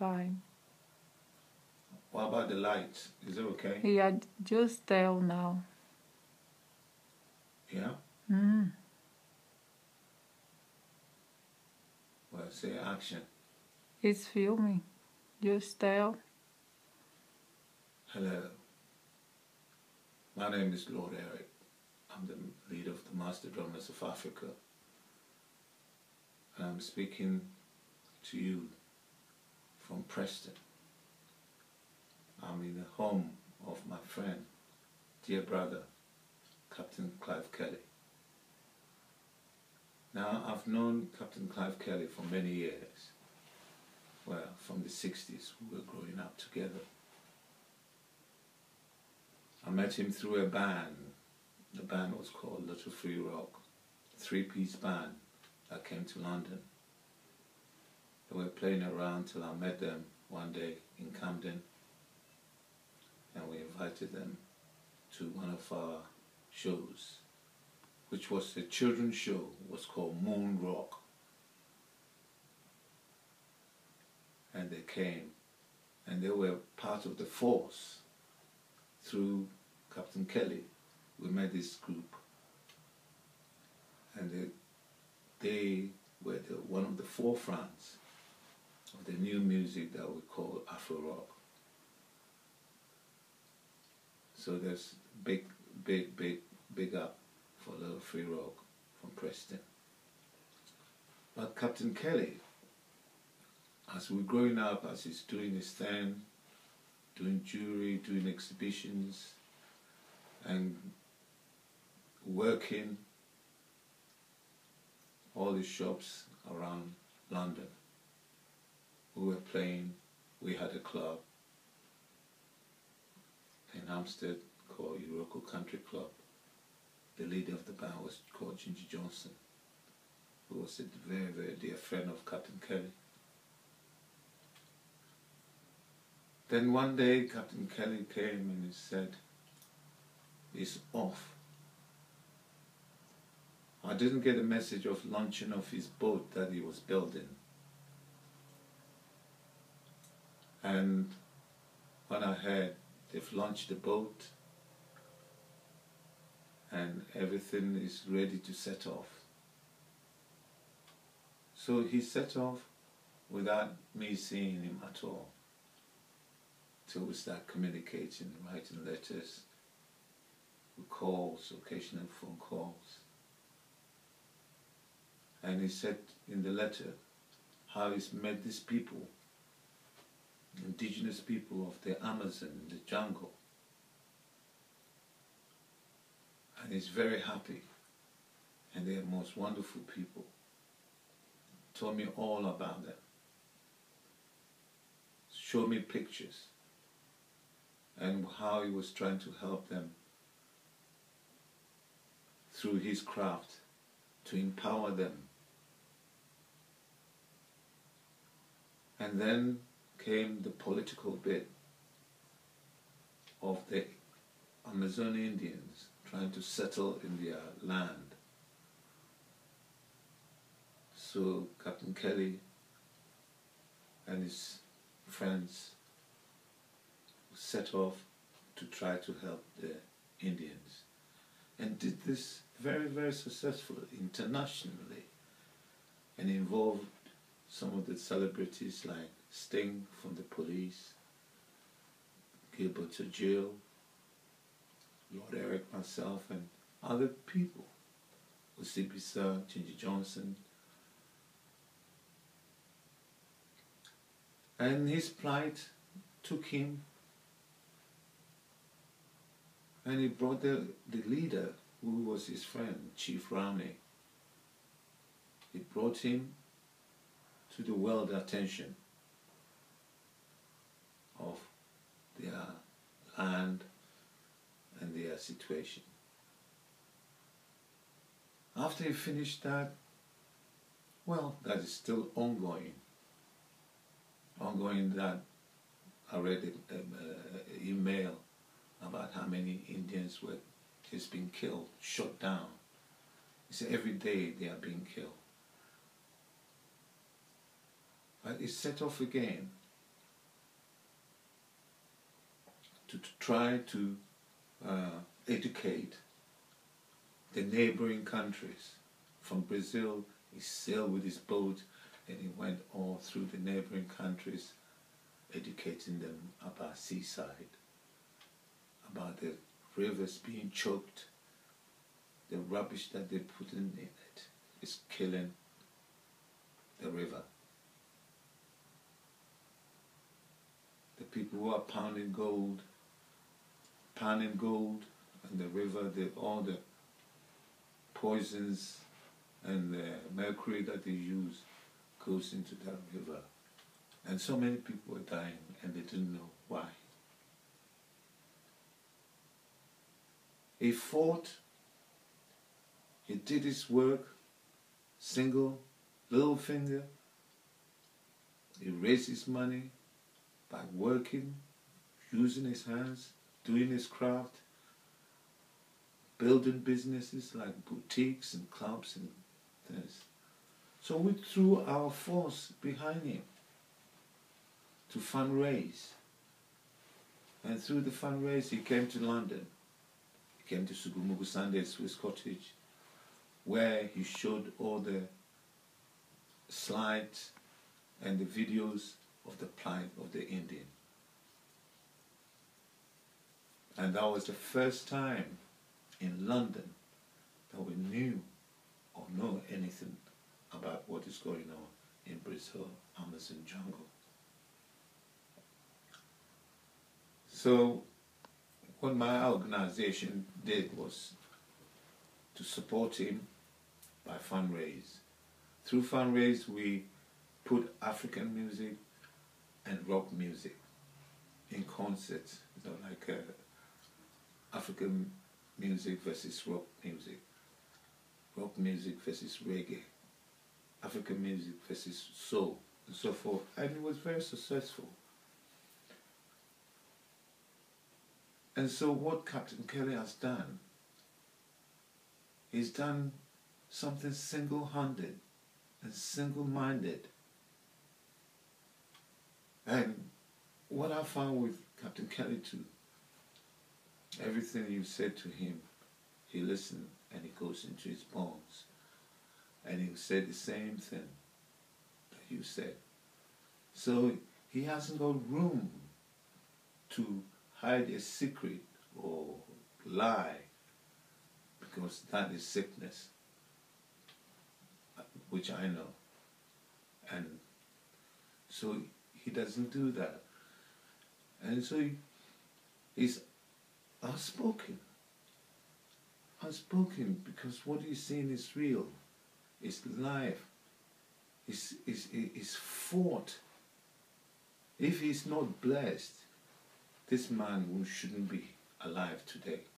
fine. What about the lights? Is it okay? Yeah, just tell now. Yeah? Mm. Well, say action. It's filming. Just tell. Hello. My name is Lord Eric. I'm the leader of the Master Drummers of Africa. And I'm speaking to you from Preston. I'm in the home of my friend, dear brother, Captain Clive Kelly. Now, I've known Captain Clive Kelly for many years. Well, from the 60s, we were growing up together. I met him through a band. The band was called Little Free Rock, a three-piece band that came to London. They were playing around till I met them one day in Camden, and we invited them to one of our shows, which was a children's show. It was called Moon Rock. And they came, and they were part of the force. Through Captain Kelly, we met this group, and they were one of the forefronts of the new music that we call Afro Rock. So there's big up for Little Free Rock from Preston. But Captain Kelly, as we're growing up, as he's doing his thing, doing jewelry, doing exhibitions, and working all the shops around London. We were playing, we had a club in Hampstead called Iroko Country Club. The leader of the band was called Ginger Johnson, who was a very, very dear friend of Captain Kelly. Then one day Captain Kelly came and he said, he's off. I didn't get a message of launching of his boat that he was building. And when I heard they've launched the boat and everything is ready to set off. So he set off without me seeing him at all. Till we start communicating, writing letters, calls, occasional phone calls. And he said in the letter how he's met these people, indigenous people of the Amazon, the jungle. And he's very happy. And they are most wonderful people. Told me all about them. Showed me pictures. And how he was trying to help them through his craft to empower them. And then came the political bit of the Amazon Indians trying to settle in their land. So Captain Kelly and his friends set off to try to help the Indians, and did this very, very successfully internationally, and involved some of the celebrities like Sting from the Police, Gilbert Jill, Lord Eric, myself, and other people, Osibisa, Ginger Johnson. And his plight took him, and he brought the leader, who was his friend, Chief Rowney. He brought him to the world attention of their land and their situation. After he finished that, well, that is still ongoing. That I read an email about how many Indians were just being killed, shot down. He said every day they are being killed. But it set off again to try to educate the neighboring countries. From Brazil, he sailed with his boat and he went all through the neighboring countries, educating them about seaside, about the rivers being choked. The rubbish that they put in it is killing the river. The people who are pounding gold in the river, all the poisons and the mercury that they use goes into that river. And so many people were dying and they didn't know why. He fought, he did his work, single, little finger. He raised his money by working, using his hands, doing his craft, building businesses like boutiques and clubs and things. So we threw our force behind him to fundraise. And through the fundraise, he came to London. He came to SUGUMUGU Sunday Swiss Cottage, where he showed all the slides and the videos of the plight of the Indian. And that was the first time in London that we knew or know anything about what is going on in Brazil, Amazon jungle. So what my organization did was to support him by fundraise. Through fundraise, we put African music and rock music in concerts, like African music versus rock music versus reggae, African music versus soul, and so forth. And it was very successful. And so what Captain Kelly has done, he's done something single-handed and single-minded. And what I found with Captain Kelly too, everything you said to him, he listened and he goes into his bones. And he said the same thing that you said. So he hasn't got room to hide a secret or lie, because that is sickness, which I know. And so he doesn't do that. And so he's outspoken. Outspoken because what he's saying is real. It's live. It's fought. If he's not blessed, this man shouldn't be alive today.